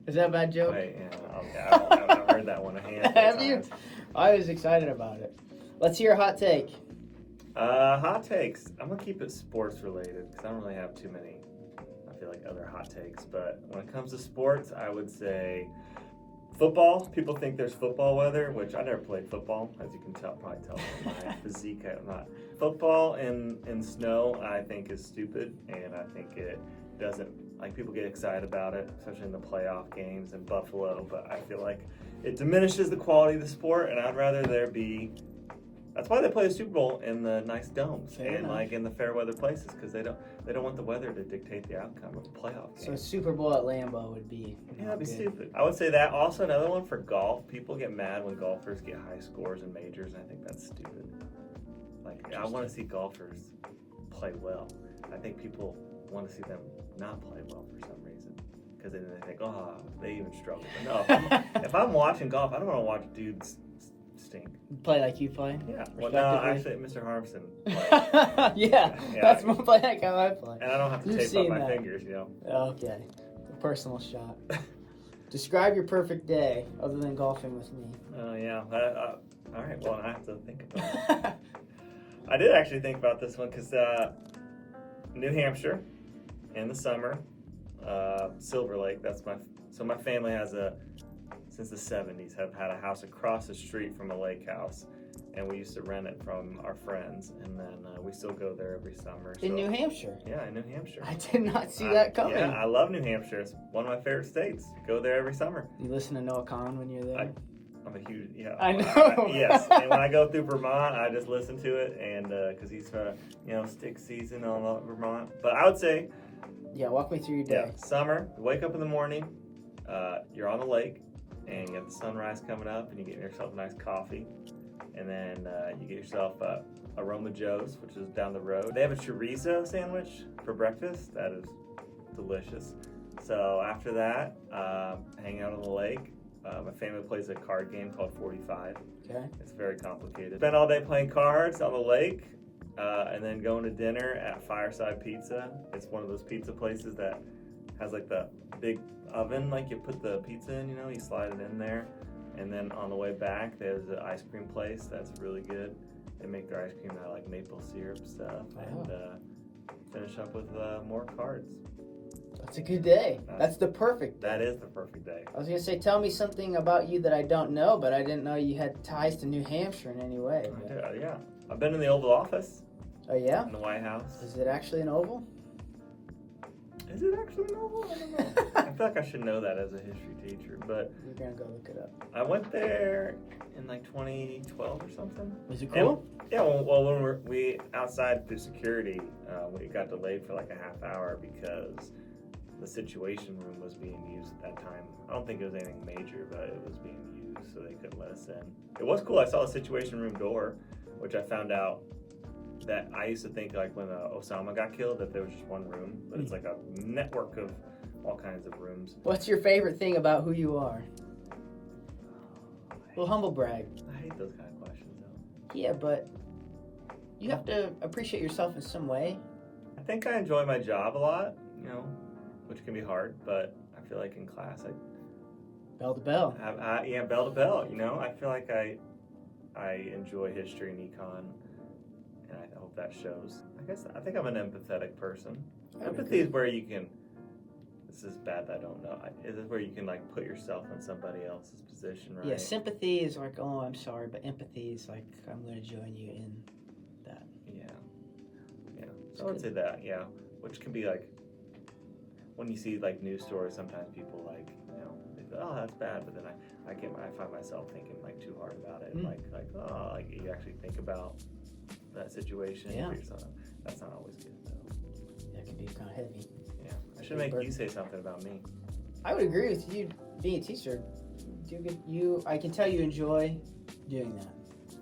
Is that a bad joke? Wait, yeah, okay. I've heard that one a handful of Have you? times. I was excited about it. Let's hear a hot take. Hot takes. I'm gonna keep it sports related because I don't really have too many. I feel like other hot takes, but when it comes to sports, I would say football. People think there's football weather, which I never played football, as you can probably tell from my physique. I'm not. Football in snow, I think is stupid, and I think it doesn't. Like, people get excited about it, especially in the playoff games in Buffalo, but I feel like it diminishes the quality of the sport, and I'd rather there be. That's why they play the Super Bowl in the nice domes like in the fair weather places, because they don't want the weather to dictate the outcome of the playoff game. So a Super Bowl at Lambeau would be that'd be stupid. I would say that. Also, another one for golf. People get mad when golfers get high scores in majors, and I think that's stupid. Like, I want to see golfers play well. I think people want to see them not play well for some reason, because then they think, oh, they even struggle. But no, if I'm watching golf, I don't want to watch dudes stink. Play like you play? Yeah. Well, no, actually, Mr. Harmson. yeah, that's more play like how I play. And I don't have to tape up my fingers, you know. Okay. A personal shot. Describe your perfect day other than golfing with me. Oh, yeah. All right, well, I have to think about it. I did actually think about this one because New Hampshire in the summer, Silver Lake, so my family has since the 70s, have had a house across the street from a lake house, and we used to rent it from our friends, and then we still go there every summer. In New Hampshire? Yeah, in New Hampshire. I did not see that coming. Yeah, I love New Hampshire. It's one of my favorite states. Go there every summer. You listen to Noah Kahn when you're there? I'm a huge, I know. Yes, and when I go through Vermont, I just listen to it, and because he's stick season on Vermont. But I would say, walk me through your day. Yeah, summer. You wake up in the morning, you're on the lake, and you have the sunrise coming up, and you get yourself a nice coffee, and then you get yourself a Aroma Joe's, which is down the road. They have a chorizo sandwich for breakfast. That is delicious. So after that, hang out on the lake. My family plays a card game called 45. Okay. It's very complicated. Spend all day playing cards on the lake, and then going to dinner at Fireside Pizza. It's one of those pizza places that has like the big oven, like you put the pizza in, you slide it in there. And then on the way back, there's an ice cream place that's really good. They make their ice cream out of like maple syrup stuff, and finish up with more cards. That's a good day. That's the perfect day. That is the perfect day. I was going to say, tell me something about you that I don't know, but I didn't know you had ties to New Hampshire in any way. I do, yeah. I've been in the Oval Office. Oh, yeah? In the White House. Is it actually an oval? Is it actually an oval? I don't know. I feel like I should know that as a history teacher, but... You're going to go look it up. I went there in like 2012 or something. Was it cool? Yeah, well, when we outside through security, we got delayed for like a half hour because the Situation Room was being used at that time. I don't think it was anything major, but it was being used, so they couldn't let us in. It was cool. I saw the Situation Room door, which I found out that I used to think like when Osama got killed that there was just one room, but it's like a network of all kinds of rooms. What's your favorite thing about who you are? Well, humble brag. I hate those kind of questions, though. Yeah, but you have to appreciate yourself in some way. I think I enjoy my job a lot, which can be hard, but I feel like in class Bell to bell. Bell to bell, I feel like I enjoy history and econ, and I hope that shows. I think I'm an empathetic person. Empathy is where you can, this is bad that I don't know, is where you can like put yourself in somebody else's position, right? Yeah, sympathy is like, oh, I'm sorry, but empathy is like, I'm going to join you in that. Yeah. So I would say that, yeah, which can be like, when you see like news stories, sometimes people like, they say, oh, that's bad, but then I find myself thinking like too hard about it, like you actually think about that situation. Yeah. That's not always good though. That can be kind of heavy. Yeah, I should make you say something about me. I would agree with you being a teacher. I can tell you enjoy doing that.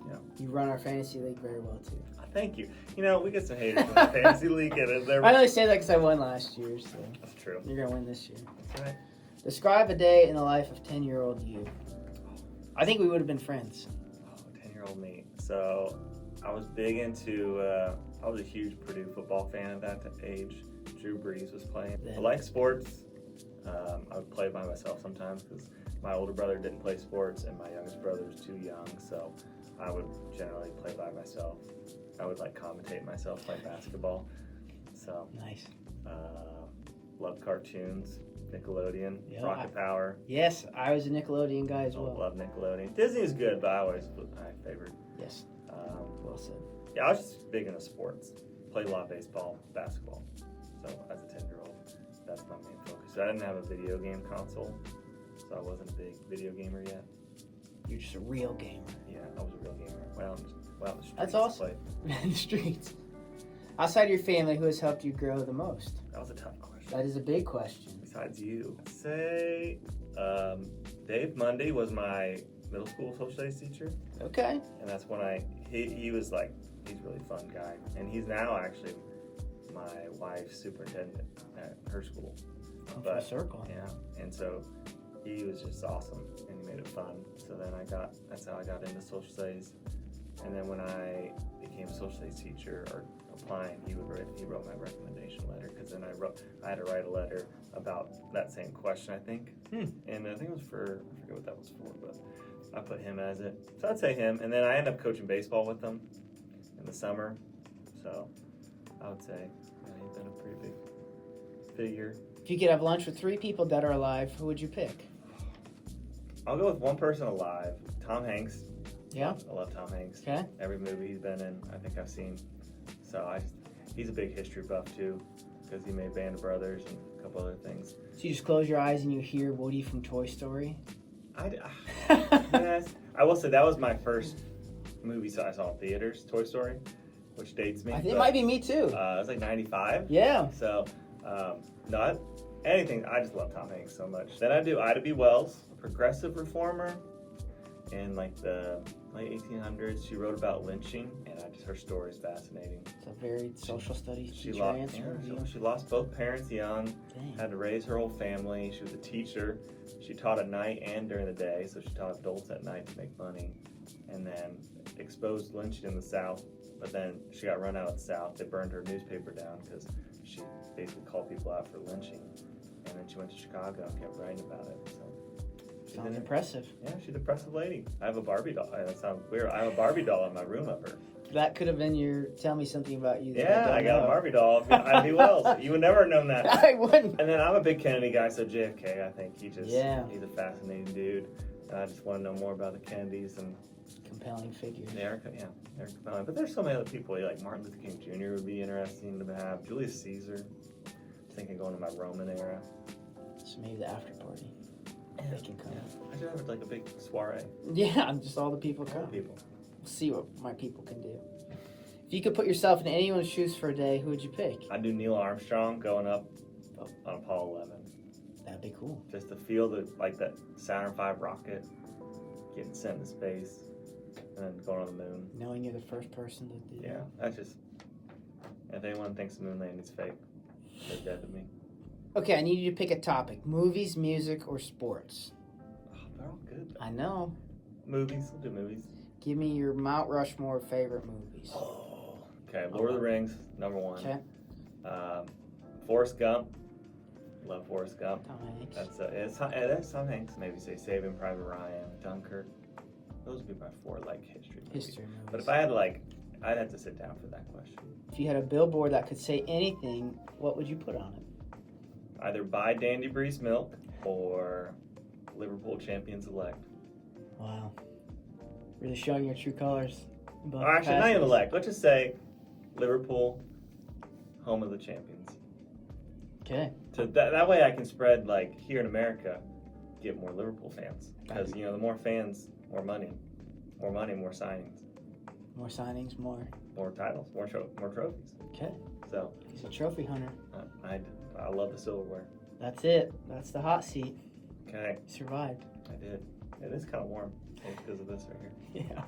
Yeah. You run our fantasy league very well too. Thank you. We get some haters from the fantasy league. I only say that because I won last year, so that's true. You're gonna win this year. That's right. Describe a day in the life of 10-year-old you. I think we would have been friends. 10-year-old me. So I was big into. I was a huge Purdue football fan at that age. Drew Brees was playing. I like sports. I would play by myself sometimes because my older brother didn't play sports and my youngest brother was too young, so I would generally play by myself. I would like commentate myself play basketball. So Nice. Love cartoons, Nickelodeon, Yeah, Rocket Power. Yes, I was a Nickelodeon guy as I well. love Nickelodeon. Disney is good, but I favored. Yes. Well said. Yeah, I was just big into sports. Played a lot of baseball, basketball. So as a 10-year-old, that's my main focus. So I didn't have a video game console, so I wasn't a big video gamer yet. You're just a real gamer. Yeah, I was a real gamer. Well, in the streets. That's awesome. In the streets. Outside of your family, who has helped you grow the most? That was a tough question. That is a big question. Besides you, say Dave Mundy was my middle school social studies teacher, Okay. and that's when he was like, he's a really fun guy, and he's now actually my wife's superintendent at her school. Full circle. Yeah, and so he was just awesome, and he made it fun. So then that's how I got into social studies, and then when I became a social studies teacher or applying, he wrote my recommendation letter because then I had to write a letter about that same question, I think, and I think it was for, I forget what that was for, but I put him as it. So I'd say him, and then I ended up coaching baseball with them in the summer. So I would say he's been a pretty big figure. If you could have lunch with 3 people that are alive, who would you pick? I'll go with one person alive, Tom Hanks. Yeah. I love Tom Hanks. Okay. Every movie he's been in, I think I've seen. So he's a big history buff too, because he made Band of Brothers and a couple other things. So you just close your eyes and you hear Woody from Toy Story? Yes. I will say that was my first movie I saw in theaters, Toy Story, which dates me. I think it might be me too. It was like 95. Yeah. So, anything. I just love Tom Hanks so much. Then I do Ida B. Wells, a progressive reformer. In like the late 1800s, she wrote about lynching, and her story is fascinating. It's a very social studies She teacher lost, answer. she lost both parents young, Dang. had to raise her whole family. She was a teacher. She taught at night and during the day, so she taught adults at night to make money. And then exposed lynching in the South, but then she got run out of the South. They burned her newspaper down because she basically called people out for lynching. And then she went to Chicago and kept writing about it. So. Sounds impressive. Yeah, she's an impressive lady. I have a Barbie doll. That sounds weird. I have a Barbie doll in my room of her. That could have been your tell me something about you. Yeah, I got a Barbie doll. Ida B. Wells. You would never have known that. I wouldn't. And then I'm a big Kennedy guy, so JFK, I think he's a fascinating dude. And I just want to know more about the Kennedys and compelling figures. they're compelling. But there's so many other people, like Martin Luther King Jr. would be interesting to have. Julius Caesar. I'm thinking going to my Roman era. So maybe the after party. They can come. Yeah. I should have like a big soiree. Yeah, just all the people come. All the people. We'll see what my people can do. If you could put yourself in anyone's shoes for a day, who would you pick? I'd do Neil Armstrong going up on Apollo 11. That'd be cool. Just to feel that Saturn V rocket getting sent into space and then going on the moon. Knowing you're the first person to do that. Yeah, that's just. If anyone thinks the moon landing's fake, they're dead to me. Okay, I need you to pick a topic. Movies, music, or sports? Oh, they're all good. I know. Movies, we'll do movies. Give me your Mount Rushmore favorite movies. Oh, okay. Lord of the Rings, number 1. Okay. Forrest Gump. Love Forrest Gump. Tom Hanks. That's Tom Hanks. Maybe say Saving Private Ryan, Dunkirk. Those would be my 4 history movies. History movies. But if I had I'd have to sit down for that question. If you had a billboard that could say anything, what would you put on it? Either buy Dandy Breeze milk or Liverpool champions elect. Wow. Really showing your true colors. Or actually, not even elect. Let's just say Liverpool, home of the champions. Okay. So that way I can spread, here in America, get more Liverpool fans. Because, the more fans, more money. More money, more signings. More signings, more titles, more trophies. Okay. So he's a trophy hunter. I love the silverware. That's it. That's the hot seat. Okay. You survived. I did. It is kind of warm because of this right here. Yeah.